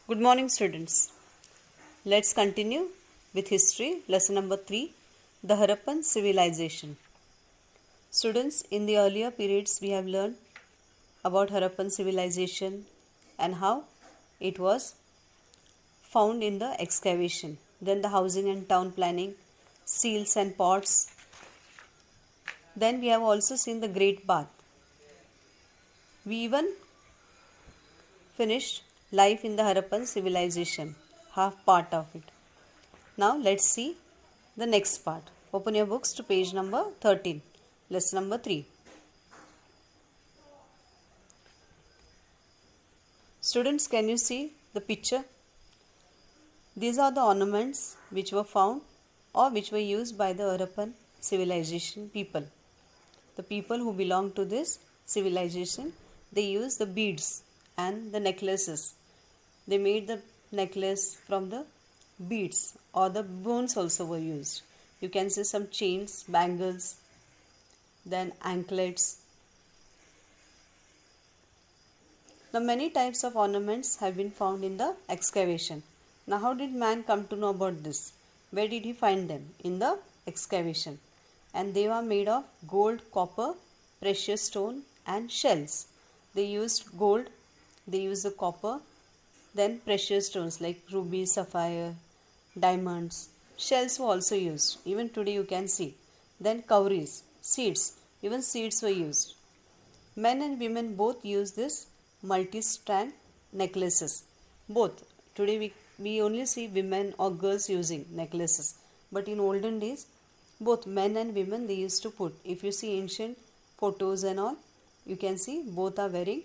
Good morning, students. Let's continue with history, lesson number 3, the Harappan civilization. Students, in the earlier periods, we have learned about Harappan civilization and how it was found in the excavation. Then the housing and town planning, seals and pots. Then we have also seen the Great Bath. We even finished life in the Harappan civilization, half part of it. Now let's see the next part. Open your books to page number 13, lesson number 3. Students, can you see the picture? These are the ornaments which were found or which were used by the Harappan civilization people. The people who belong to this civilization, they used the beads and the necklaces. They made the necklace from the beads, or the bones also were used. You can see some chains, bangles, then anklets. Now many types of ornaments have been found in the excavation. Now how did man come to know about this? Where did he find them? In the excavation. And they were made of gold, copper, precious stone and shells. They used gold, they used the copper, then precious stones like ruby, sapphire, diamonds. Shells were also used. Even today you can see. Then cowries, seeds. Even seeds were used. Men and women both use this multi-strand necklaces. Both. Today we only see women or girls using necklaces. But in olden days, both men and women they used to put. If you see ancient photos and all, you can see both are wearing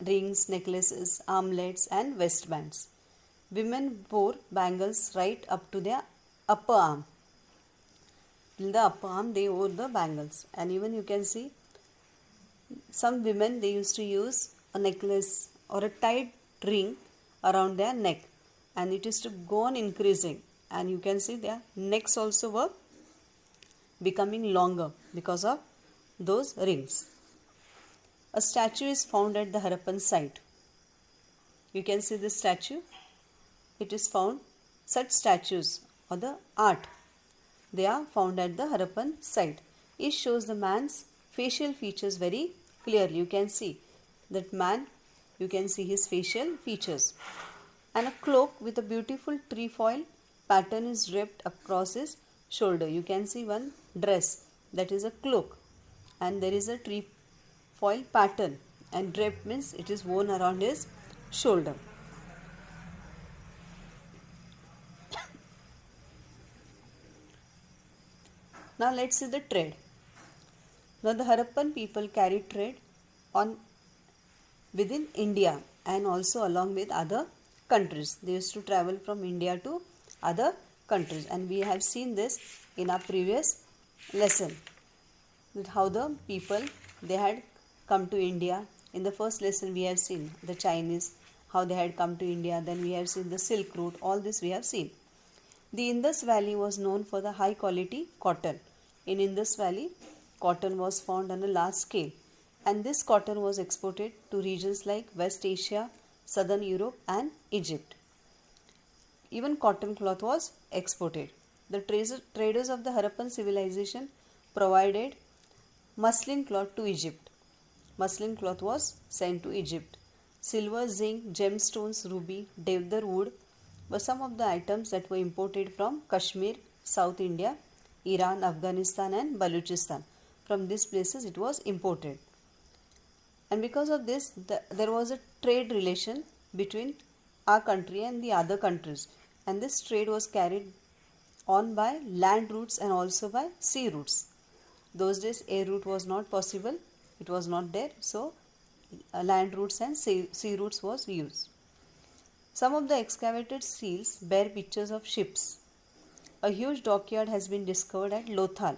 rings, necklaces, armlets and waistbands. Women wore bangles right up to their upper arm. Till the upper arm they wore the bangles. And even you can see some women they used to use a necklace or a tight ring around their neck. And it is to go on increasing. And you can see their necks also were becoming longer because of those rings. A statue is found at the Harappan site. You can see this statue. It is found, such statues or the art, they are found at the Harappan site. It shows the man's facial features very clearly. You can see that man, you can see his facial features. And a cloak with a beautiful trefoil pattern is draped across his shoulder. You can see one dress, that is a cloak, and there is a trefoil pattern, and draped means it is worn around his shoulder. Now let's see the trade. Now the Harappan people carried trade on within India and also along with other countries. They used to travel from India to other countries, and we have seen this in our previous lesson, that how the people they had come to India. In the first lesson we have seen the Chinese, how they had come to India. Then we have seen the Silk Route. All this we have seen. The Indus Valley was known for the high quality cotton. In Indus Valley, cotton was found on a large scale, and this cotton was exported to regions like West Asia, Southern Europe and Egypt. Even cotton cloth was exported. The traders of the Harappan civilization provided muslin cloth to Egypt. Muslin cloth was sent to Egypt. Silver, zinc, gemstones, ruby, deodar wood were some of the items that were imported from Kashmir, South India, Iran, Afghanistan and Balochistan. From these places it was imported. And because of this, there was a trade relation between our country and the other countries. And this trade was carried on by land routes and also by sea routes. Those days air route was not possible. It was not there. So land routes and sea routes was used. Some of the excavated seals bear pictures of ships. A huge dockyard has been discovered at Lothal.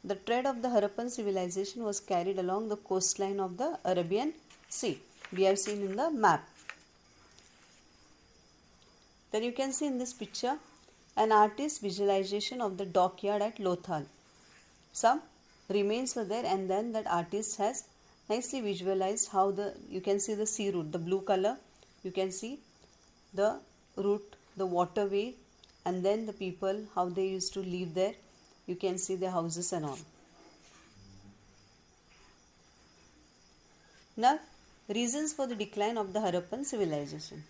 The trade of the Harappan civilization was carried along the coastline of the Arabian Sea. We have seen in the map. Then you can see in this picture an artist's visualization of the dockyard at Lothal. Some remains were there, and then that artist has nicely visualized how you can see the sea route, the blue color. You can see the route, the waterway, and then the people, how they used to live there. You can see the houses and all. Now, reasons for the decline of the Harappan civilization.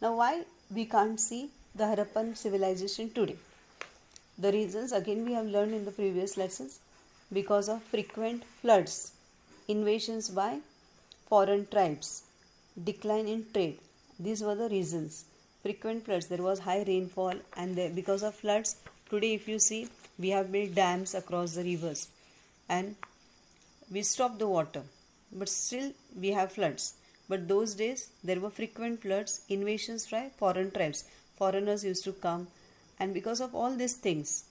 Now, why we can't see the Harappan civilization today? The reasons again we have learned in the previous lessons. Because of frequent floods, invasions by foreign tribes, decline in trade. These were the reasons. Frequent floods, there was high rainfall, and because of floods, today if you see, we have built dams across the rivers and we stop the water, but still we have floods. But those days there were frequent floods, invasions by foreign tribes. Foreigners used to come, and because of all these things,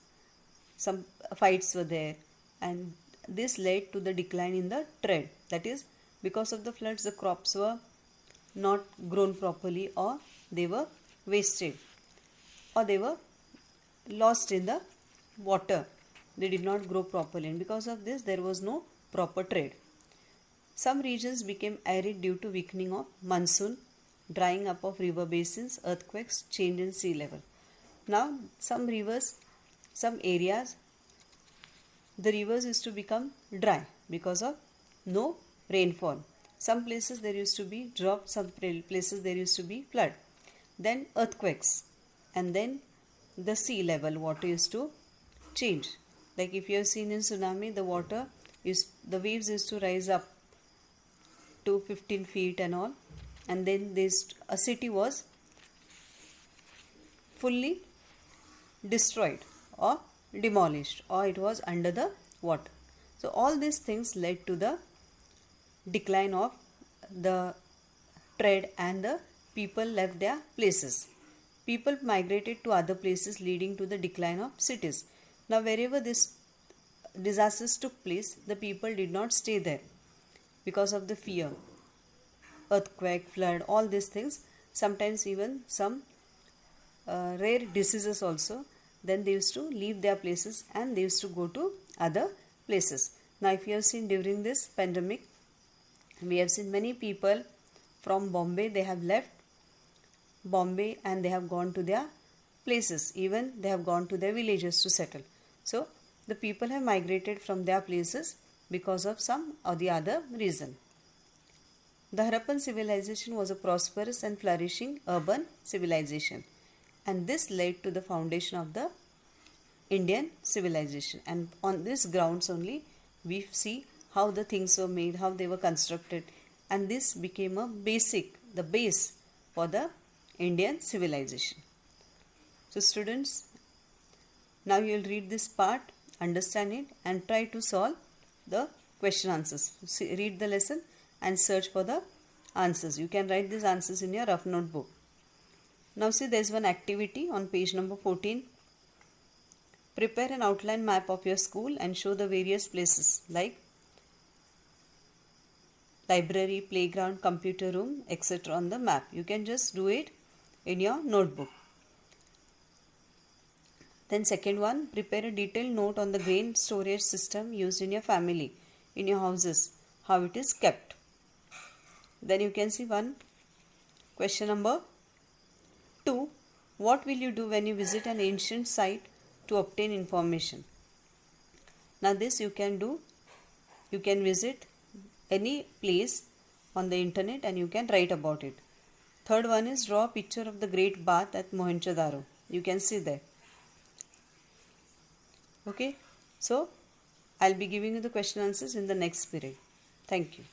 some fights were there, and this led to the decline in the trade. That is, because of the floods, the crops were not grown properly, or they were wasted, or they were lost in the water. They did not grow properly, and because of this, there was no proper trade. Some regions became arid due to weakening of monsoon, drying up of river basins, earthquakes, change in sea level. Now, some rivers, some areas, the rivers used to become dry because of no rainfall. Some places there used to be drought, some places there used to be flood. Then earthquakes, and then the sea level water used to change. Like if you have seen in tsunami, the waves used to rise up to 15 feet and all, and then a city was fully destroyed or demolished, or it was under the water. So all these things led to the decline of the trade, and the people left their places. People migrated to other places, leading to the decline of cities. Now wherever this disasters took place, the people did not stay there because of the fear. Earthquake, flood, all these things, sometimes even some rare diseases also. Then they used to leave their places and they used to go to other places. Now if you have seen during this pandemic, we have seen many people from Bombay, they have left Bombay and they have gone to their places. Even they have gone to their villages to settle. So the people have migrated from their places because of some or the other reason. The Harappan civilization was a prosperous and flourishing urban civilization, and this led to the foundation of the Indian civilization. And on this grounds only we see how the things were made, how they were constructed, and this became the base for the Indian civilization. So students, now you will read this part, understand it, and try to solve the question answers. Read the lesson and search for the answers. You can write these answers in your rough notebook. Now see, there is one activity on page number 14. Prepare an outline map of your school and show the various places like library, playground, computer room, etc. on the map. You can just do it in your notebook. Then second one, prepare a detailed note on the grain storage system used in your family, in your houses, how it is kept. Then you can see one question number 2. What will you do when you visit an ancient site to obtain information? Now this you can do. You can visit any place on the internet and you can write about it. Third one is draw a picture of the Great Bath at Mohenjo-daro. You can see there. Okay. So I'll be giving you the question answers in the next period. Thank you.